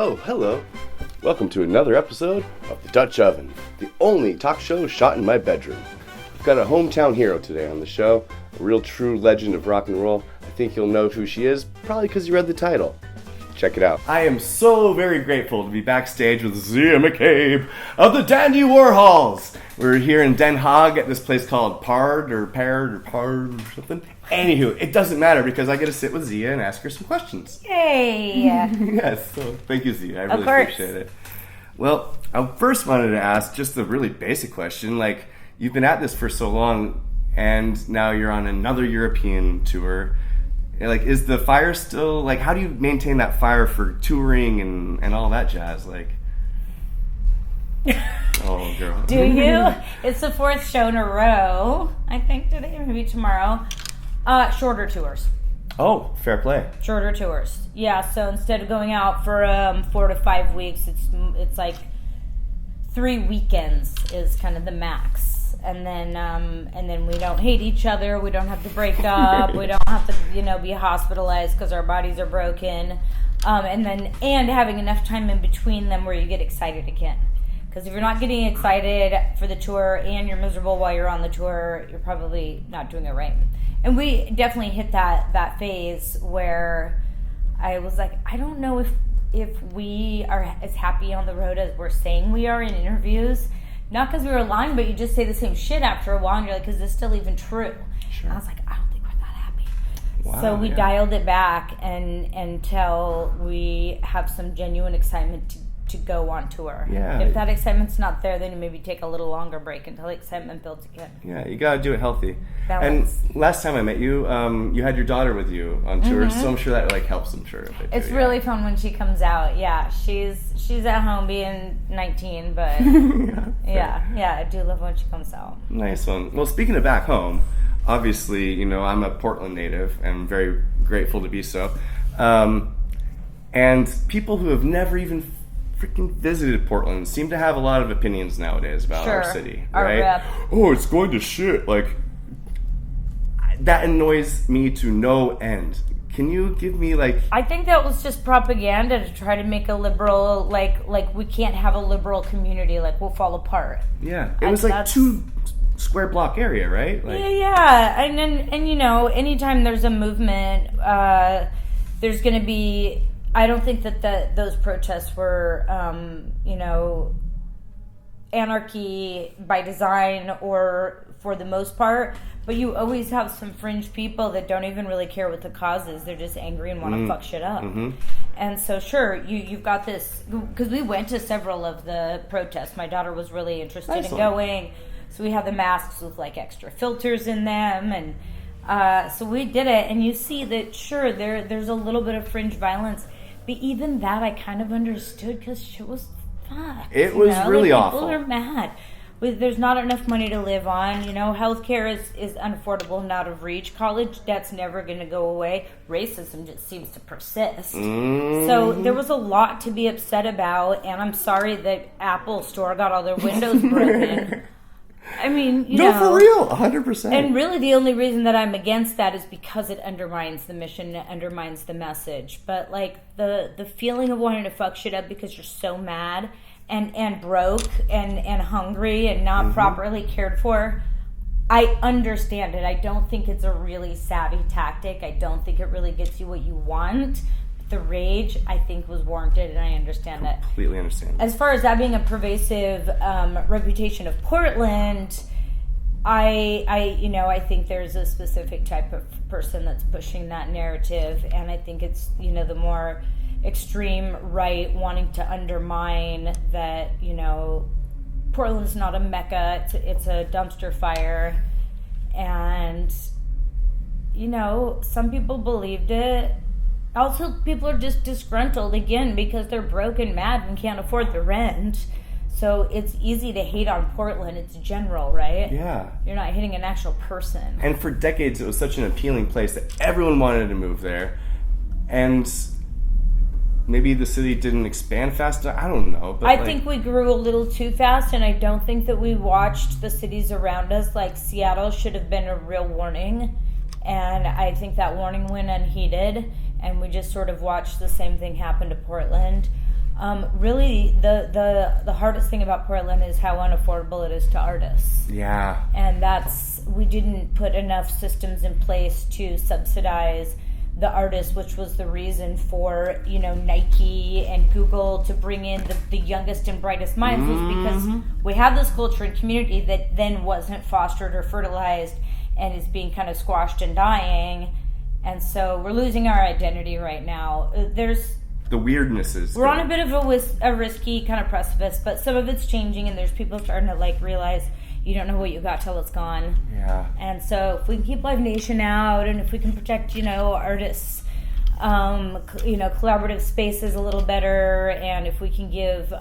Oh, hello. Welcome to another episode of The Dutch Oven, the only talk show shot in my bedroom. We've got a hometown hero today on the show, a real true legend of rock and roll. I think you'll know who she is, probably because you read the title. Check it out. I am so very grateful to be backstage with Zia McCabe of the Dandy Warhols. We're here in Den Haag at this place called Pard or something. Anywho, it doesn't matter because I get to sit with Zia and ask her some questions. Yay! Yes, so thank you, Zia. I really appreciate it. Well, I first wanted to ask just a really basic question. Like, you've been at this for so long, and now you're on another European tour. Like, is the fire still, like, how do you maintain that fire for touring and all that jazz? Like, oh, girl. Do you? It's the fourth show in a row, I think, today, maybe tomorrow. Shorter tours. Oh, fair play. Shorter tours. Yeah, so instead of going out for 4 to 5 weeks, it's like 3 weekends is kind of the max. And then we don't hate each other. We don't have to break up. We don't have to, be hospitalized because our bodies are broken. And having enough time in between them where you get excited again. Because if you're not getting excited for the tour and you're miserable while you're on the tour, you're probably not doing it right. And we definitely hit that phase where I was like, I don't know if we are as happy on the road as we're saying we are in interviews. Not because we were lying, but you just say the same shit after a while, and you're like, is this still even true? Sure. And I was like, I don't think we're that happy. Wow, so we dialed it back until we have some genuine excitement to go on tour. Yeah. If that excitement's not there, then you maybe take a little longer break until the excitement builds again. Yeah, you gotta do it healthy. Balance. And last time I met you, you had your daughter with you on tour, so I'm sure that helps. I'm sure. It's really fun when she comes out. Yeah, she's at home being 19, but yeah, I do love when she comes out. Nice one. Well, speaking of back home, obviously, I'm a Portland native and very grateful to be so. And people who have never even freaking visited Portland seem to have a lot of opinions nowadays about our city, right? Oh, it's going to shit. Like, that annoys me to no end. Can you give me I think that was just propaganda to try to make a liberal like we can't have a liberal community, like we'll fall apart. Yeah, it was like 2 square block area, right? Yeah, and anytime there's a movement, there's going to be. I don't think that those protests were, anarchy by design or for the most part, but you always have some fringe people that don't even really care what the cause is. They're just angry and want to fuck shit up. Mm-hmm. And so, sure, you've got this, because we went to several of the protests. My daughter was really interested in going, so we had the masks with extra filters in them, and so we did it, and you see that, sure, there's a little bit of fringe violence. But even that I kind of understood because shit was fucked. It was really awful. People are mad. There's not enough money to live on. Healthcare is unaffordable and out of reach. College debt's never going to go away. Racism just seems to persist. Mm-hmm. So there was a lot to be upset about. And I'm sorry that Apple Store got all their windows broken. I mean, no, for real, 100%. And really the only reason that I'm against that is because it undermines the mission, it undermines the message. But, the feeling of wanting to fuck shit up because you're so mad and broke and hungry and not properly cared for, I understand it. I don't think it's a really savvy tactic. I don't think it really gets you what you want. The rage, I think, was warranted, and I understand that. Completely understand. As far as that being a pervasive reputation of Portland, I think there's a specific type of person that's pushing that narrative, and I think it's, the more extreme right wanting to undermine that, Portland's not a mecca, it's a dumpster fire, and, some people believed it. Also, people are just disgruntled, again, because they're broke and mad and can't afford the rent. So it's easy to hate on Portland. It's general, right? Yeah. You're not hitting an actual person. And for decades, it was such an appealing place that everyone wanted to move there. And maybe the city didn't expand fast enough. I don't know. But I think we grew a little too fast, and I don't think that we watched the cities around us. Seattle should have been a real warning. And I think that warning went unheeded. And we just sort of watched the same thing happen to Portland. Really, the hardest thing about Portland is how unaffordable it is to artists. Yeah. And we didn't put enough systems in place to subsidize the artists, which was the reason for, Nike and Google to bring in the youngest and brightest minds, was because we have this culture and community that then wasn't fostered or fertilized and is being kind of squashed and dying. And so we're losing our identity right now. There's the weirdnesses. We're on a bit of a risky kind of precipice, but some of it's changing, and there's people starting to realize you don't know what you got till it's gone. Yeah. And so if we can keep Live Nation out, and if we can protect, artists, collaborative spaces a little better, and if we can give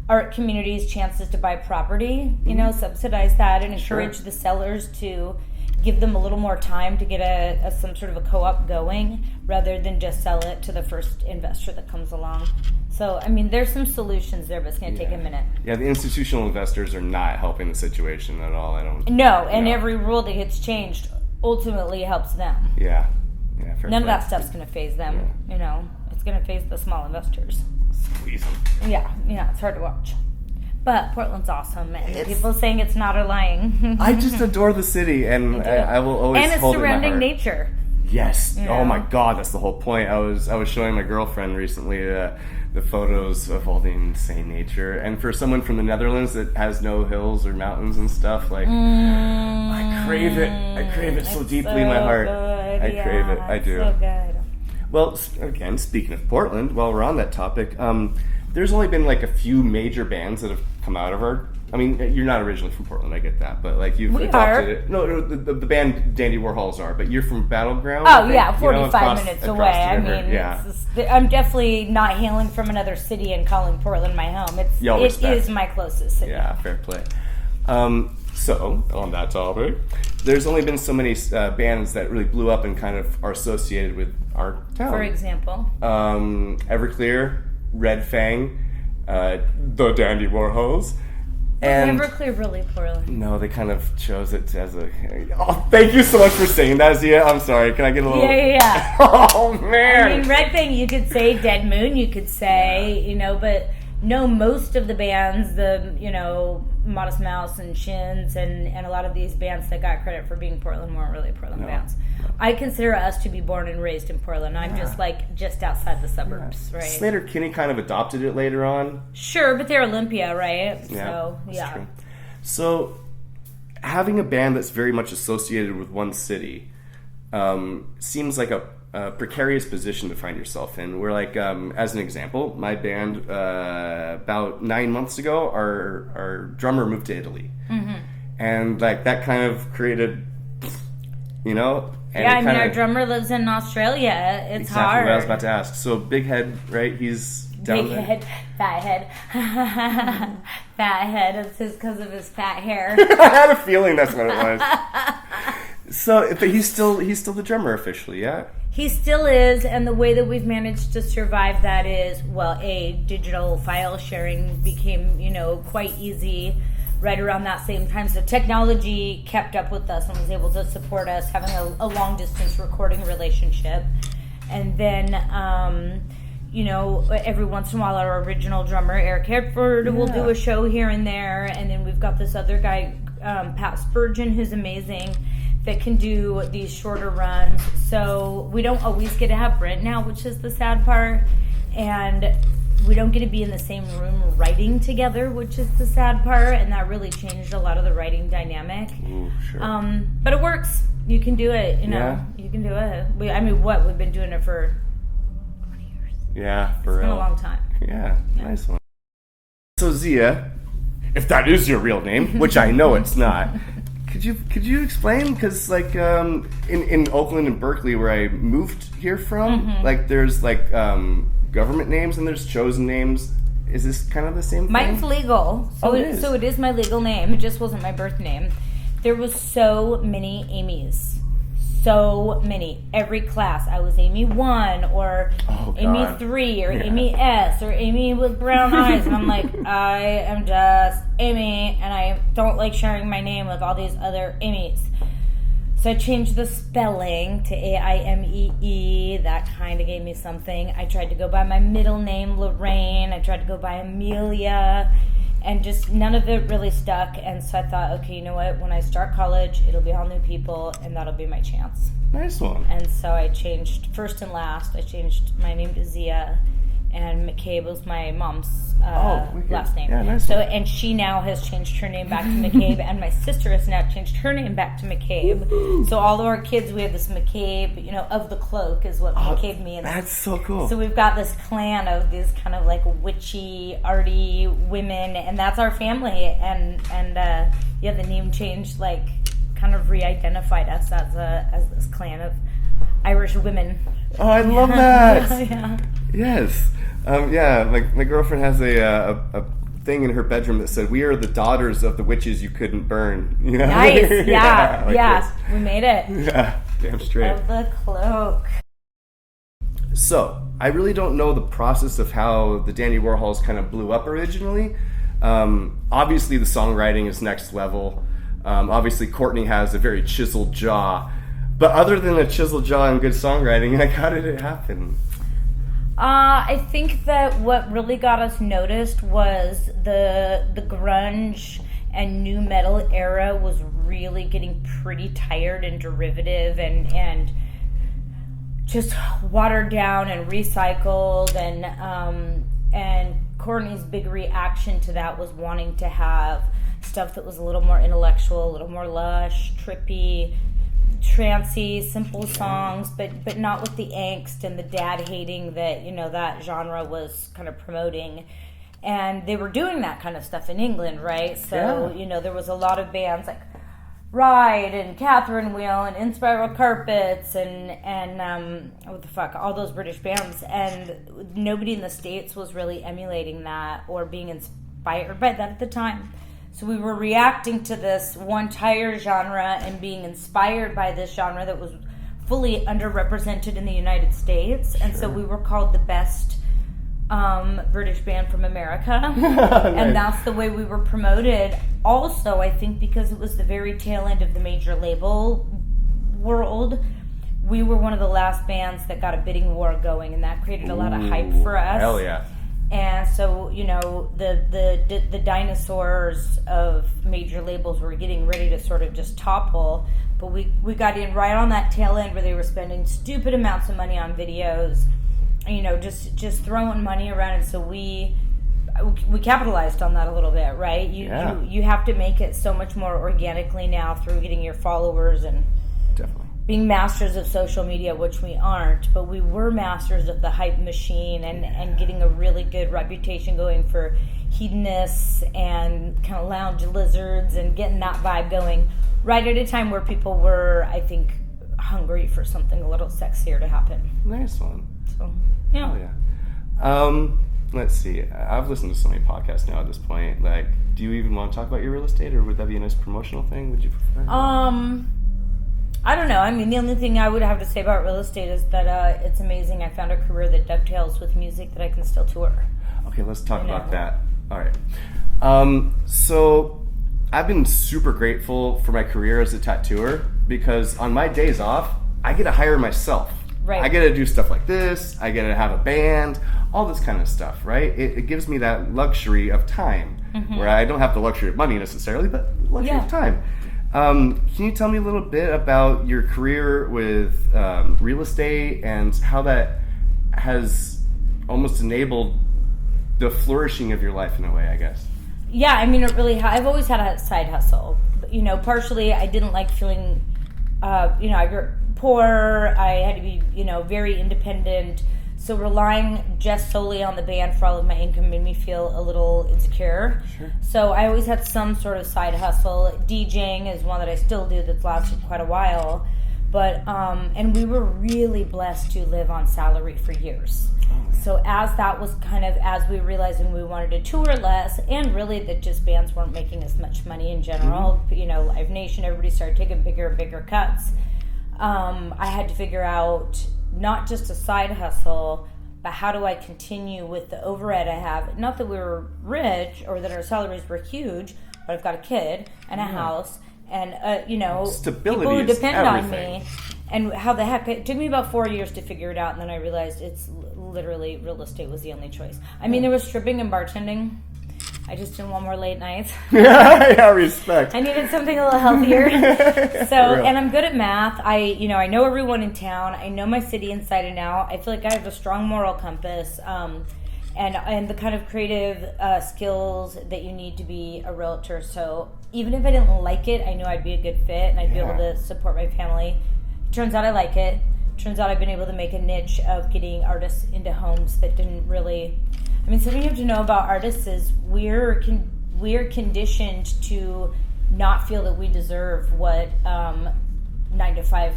art communities chances to buy property, subsidize that and encourage the sellers to give them a little more time to get some sort of a co-op going rather than just sell it to the first investor that comes along. So, there's some solutions there, but it's going to take a minute. Yeah, the institutional investors are not helping the situation at all. Every rule that gets changed ultimately helps them. Yeah. Fair None of that stuff's going to phase them. Yeah. It's going to phase the small investors. Squeeze them. Yeah, it's hard to watch. But Portland's awesome, and people saying it's not are lying. I just adore the city, and I will always hold it in my heart. And its surrounding nature. Yes. Oh my God, that's the whole point. I was showing my girlfriend recently the photos of all the insane nature, and for someone from the Netherlands that has no hills or mountains and stuff, I crave it. I crave it so deeply in my heart. Good. I crave it. I do. So good. Well, again, speaking of Portland, while we're on that topic, there's only been a few major bands that have come out of our. You're not originally from Portland, I get that, but you've adopted it. No, the band Dandy Warhols are, but you're from Battleground. Oh yeah, 45 minutes away. Yeah. I'm definitely not hailing from another city and calling Portland my home. It is my closest city. Yeah, fair play. So on that topic, there's only been so many bands that really blew up and kind of are associated with our town. For example, Everclear, Red Fang, the Dandy Warhols. And Everclear really Portland. No, they kind of chose it as a. Oh, thank you so much for saying that, Zia. I'm sorry. Can I get a little? Yeah. Oh man. Red Fang. You could say Dead Moon. You could say but no, most of the bands, Modest Mouse and Shins and a lot of these bands that got credit for being Portland weren't really Portland bands. I consider us to be born and raised in Portland. I'm just outside the suburbs, right? Slater Kinney kind of adopted it later on. Sure, but they're Olympia, right? Yeah, so, that's true. So, having a band that's very much associated with one city seems like a precarious position to find yourself in. We're as an example, my band, about 9 months ago, our drummer moved to Italy. Mm-hmm. And that kind of created, And our drummer lives in Australia. It's exactly hard. What I was about to ask. So Big Head, right? He's down there. Big head, fat head. Fat head. It's because of his fat hair. I had a feeling that's what it was. So, but he's still the drummer officially, yeah? He still is, and the way that we've managed to survive that is, digital file sharing became, quite easy right around that same time. So technology kept up with us and was able to support us having a long-distance recording relationship. And then, every once in a while our original drummer, Eric Herford, will do a show here and there. And then we've got this other guy, Pat Spurgeon, who's amazing, that can do these shorter runs. So we don't always get to have Brent now, which is the sad part. And we don't get to be in the same room writing together, which is the sad part. And that really changed a lot of the writing dynamic. Ooh, sure. But it works. You can do it, You can do it. We've been doing it for 20 years. Yeah, for real. It's been a long time. Yeah, nice one. So Zia, if that is your real name, which I know it's not, could you explain? Because in Oakland and Berkeley, where I moved here from, there's government names and there's chosen names. Is this kind of the same thing? Mine's legal, so it is my legal name. It just wasn't my birth name. There was so many Amy's. So many. Every class. I was Amy 1 or Amy 3 or Amy S or Amy with brown eyes. And I'm like, I am just Amy and I don't like sharing my name with all these other Amy's. So I changed the spelling to Aimee. That kind of gave me something. I tried to go by my middle name, Lorraine. I tried to go by Amelia. And just none of it really stuck. And so I thought, okay, you know what? When I start college, it'll be all new people, and that'll be my chance. Nice one. And so I changed first and last. I changed my name to Zia. And McCabe was my mom's last name. Yeah, nice. So, and she now has changed her name back to McCabe, and my sister has now changed her name back to McCabe. Ooh. So all of our kids, we have this McCabe, of the cloak is what McCabe means. That's so cool. So we've got this clan of these kind of like witchy, arty women, and that's our family. And the name change like kind of re-identified us as this clan of Irish women. Oh, I love that. Yeah. Yes. My girlfriend has a thing in her bedroom that said, "We are the daughters of the witches you couldn't burn." Nice. Yeah. Yes. We made it. Yeah. Damn straight. Of the cloak. So, I really don't know the process of how the Dandy Warhols kind of blew up originally. Obviously, the songwriting is next level. Obviously, Courtney has a very chiseled jaw. But other than a chiseled jaw and good songwriting, how did it happen? I think that what really got us noticed was the grunge and nu metal era was really getting pretty tired and derivative and just watered down and recycled, and Courtney's big reaction to that was wanting to have stuff that was a little more intellectual, a little more lush, trippy, trancy, simple songs, but not with the angst and the dad hating that that genre was kind of promoting. And they were doing that kind of stuff in England, right? So there was a lot of bands like Ride and Catherine Wheel and Inspiral Carpets and all those British bands, and nobody in the States was really emulating that or being inspired by that at the time. So we were reacting to this one entire genre and being inspired by this genre that was fully underrepresented in the United States. And so we were called the best British band from America. Nice. And that's the way we were promoted. Also, I think because it was the very tail end of the major label world, we were one of the last bands that got a bidding war going, and that created a lot of hype for us. Hell yeah. And so, the dinosaurs of major labels were getting ready to sort of just topple. But we got in right on that tail end where they were spending stupid amounts of money on videos, just throwing money around. And so we capitalized on that a little bit, right? You have to make it so much more organically now through getting your followers and definitely being masters of social media, which we aren't, but we were masters of the hype machine and getting a really good reputation going for hedonists and kind of lounge lizards and getting that vibe going right at a time where people were, I think, hungry for something a little sexier to happen. Nice one. So, yeah. Oh, yeah. Let's see. I've listened to so many podcasts now at this point. Like, do you even want to talk about your real estate, or would that be a nice promotional thing? Would you prefer? I don't know. I mean, the only thing I would have to say about real estate is that it's amazing. I found a career that dovetails with music that I can still tour. Okay, let's talk about that. All right. So I've been super grateful for my career as a tattooer because on my days off, I get to hire myself. Right. I get to do stuff like this. I get to have a band, all this kind of stuff, right? It gives me that luxury of time where I don't have the luxury of money necessarily, but luxury of time. Can you tell me a little bit about your career with real estate and how that has almost enabled the flourishing of your life in a way, I guess? Yeah, I mean, it really I've always had a side hustle. Partially I didn't like feeling, I grew up poor. I had to be, very independent. So relying just solely on the band for all of my income made me feel a little insecure. Sure. So I always had some sort of side hustle. DJing is one that I still do that's lasted quite a while. But, and we were really blessed to live on salary for years. So as that was as we realizing we wanted to tour less, and really that just bands weren't making as much money in general, Live Nation, everybody started taking bigger and bigger cuts. I had to figure out not just a side hustle, but how do I continue with the overhead I have? Not that we were rich or that our salaries were huge, but I've got a kid and a house Stability people who is depend everything. on me. And how the heck, it took me about 4 years to figure it out, and then I realized it's literally real estate was the only choice. I mean, there was stripping and bartending. I just didn't want more late nights. Yeah, respect. I needed something a little healthier. So, Real. and I'm good at math. I know everyone in town. I know my city inside and out. I feel like I have a strong moral compass, and the kind of creative skills that you need to be a realtor. So even if I didn't like it, I knew I'd be a good fit, and I'd be able to support my family. Turns out I like it. Turns out I've been able to make a niche of getting artists into homes that didn't really... I mean, something you have to know about artists is we're conditioned to not feel that we deserve what 9-to-5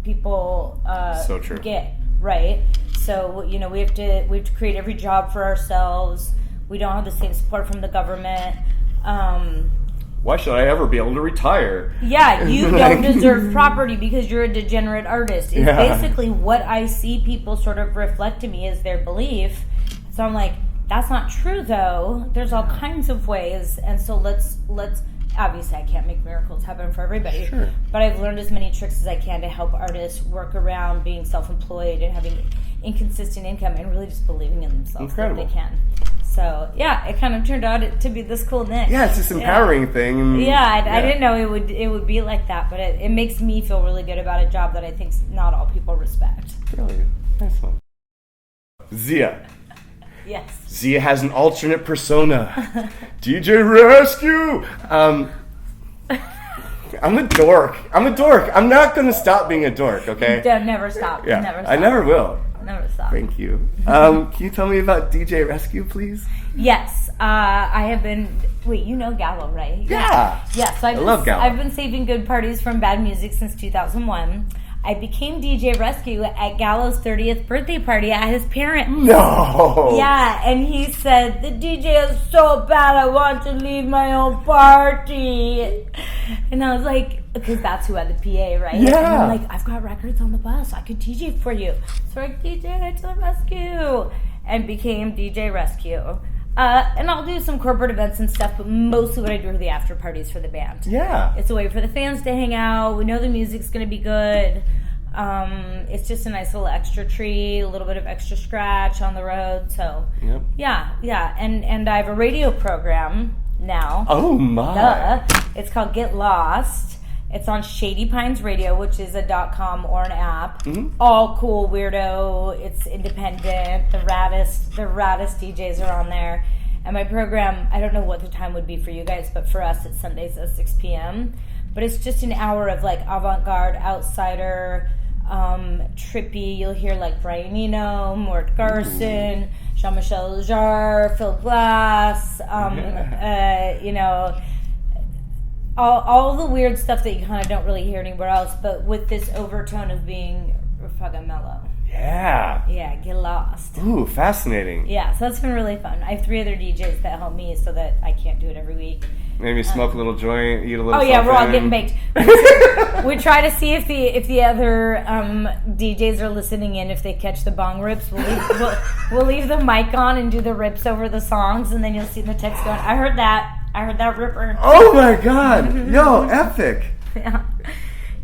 people So true. get, right? So, we have to create every job for ourselves. We don't have the same support from the government. Why should I ever be able to retire? Yeah, you don't deserve property because you're a degenerate artist. It's basically what I see people sort of reflect to me as their belief. So I'm like, that's not true though. There's all kinds of ways. And so let's obviously I can't make miracles happen for everybody. Sure. But I've learned as many tricks as I can to help artists work around being self-employed and having inconsistent income and really just believing in themselves. Incredible. That they can. So yeah, it kind of turned out to be this cool niche. Yeah, it's this empowering thing. And, I didn't know it would be like that, but it makes me feel really good about a job that I think not all people respect. Brilliant. Nice one. Zia. Yes. Zia has an alternate persona. DJ Rescue! I'm a dork. I'm not going to stop being a dork, okay? Never stop. Yeah, Never stop. I never will. Never stop. Thank you. Can you tell me about DJ Rescue, please? Yes. I have been... Wait, you know Gallo, right? Yeah. Yeah, so I love Gallo. I've been saving good parties from bad music since 2001. I became DJ Rescue at Gallo's 30th birthday party at his parents'. No! Yeah, and he said, the DJ is so bad, I want to leave my own party. And I was like, because that's who had the PA, right? Yeah. And I'm like, I've got records on the bus, I could DJ for you. So I DJ to the rescue. And became DJ Rescue. And I'll do some corporate events and stuff, but mostly what I do are the after parties for the band. Yeah. It's a way for the fans to hang out. We know the music's going to be good. It's just a nice little extra treat, a little bit of extra scratch on the road. So, Yep. yeah. And I have a radio program now. Oh, my. Duh. It's called Get Lost. It's on Shady Pines Radio, which is a .com or an app. Mm-hmm. All cool, weirdo. It's independent. The raddest DJs are on there. And my program, I don't know what the time would be for you guys, but for us, it's Sundays at 6 p.m. But it's just an hour of like avant-garde, outsider, trippy. You'll hear like Brian Eno, Mort Garson, Jean-Michel Jarre, Phil Glass, all the weird stuff that you kind of don't really hear anywhere else, but with this overtone of being fucking mellow. Yeah. Yeah, Get Lost. Ooh, fascinating. Yeah, so that's been really fun. I have 3 other DJs that help me so that I can't do it every week. Maybe smoke a little joint, eat a little yeah, we're all something. getting baked. We try to see if the other DJs are listening in. If they catch the bong rips, we'll leave the mic on and do the rips over the songs, and then you'll see the text going, I heard that ripper. Oh my god! Yo, epic!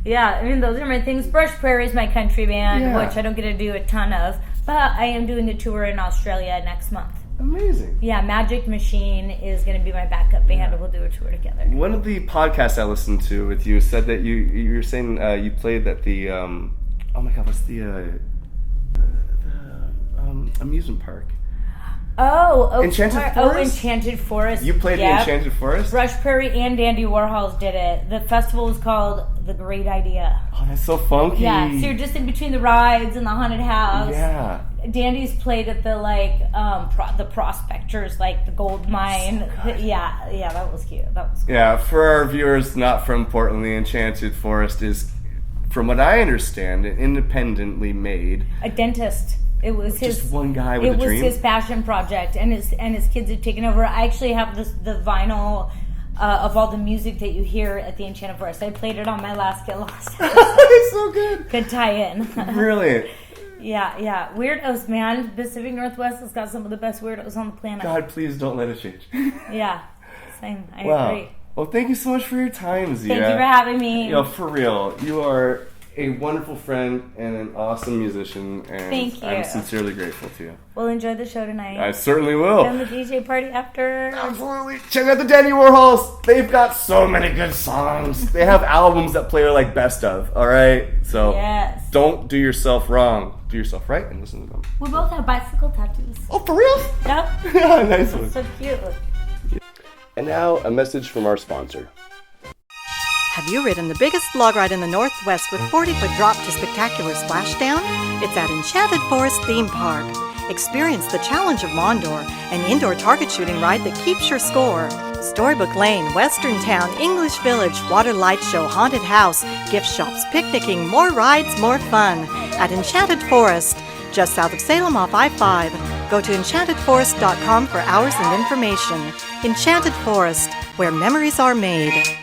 Yeah, I mean, those are my things. Brush Prairie is my country band, Yeah. which I don't get to do a ton of, but I am doing a tour in Australia next month. Amazing. Yeah, Magic Machine is going to be my backup band, and we'll do a tour together. One of the podcasts I listened to with you said that you were saying you played at the oh my god, what's the amusement park? Enchanted Forest? Enchanted Forest. You played the Enchanted Forest? Brush Prairie and Dandy Warhols did it. The festival was called The Great Idea. Oh, that's so funky. Yeah, so you're just in between the rides and the haunted house. Yeah. Dandy's played at the the Prospectors, like the gold mine. So yeah, that was cute. That was cool. Yeah, for our viewers not from Portland, the Enchanted Forest is, from what I understand, independently made. A dentist. It was just one guy with a dream. It was his passion project, and his kids had taken over. I actually have the vinyl of all the music that you hear at the Enchanted Forest. I played it on my last Get Lost. It's so good. Good tie-in. Brilliant. Yeah. Weirdos, man. Pacific Northwest has got some of the best weirdos on the planet. God, please don't let it change. Yeah. Same. I agree. Well, thank you so much for your time, Zia. Thank you for having me. For real, you are a wonderful friend and an awesome musician, and Thank you. I'm sincerely grateful to you. We'll enjoy the show tonight. I certainly will. And the DJ party after. Absolutely. Check out the Dandy Warhols. They've got so many good songs. They have albums that play are like best of, all right? So Yes. don't do yourself wrong. Do yourself right and listen to them. We both have bicycle tattoos. Oh, for real? Yep. Yeah, nice one. So cute. And now, a message from our sponsor. Have you ridden the biggest log ride in the Northwest with 40-foot drop to spectacular splashdown? It's at Enchanted Forest Theme Park. Experience the challenge of Mondor, an indoor target shooting ride that keeps your score. Storybook Lane, Western Town, English Village, Water Light Show, Haunted House, gift shops, picnicking, more rides, more fun. At Enchanted Forest, just south of Salem off I-5. Go to enchantedforest.com for hours and information. Enchanted Forest, where memories are made.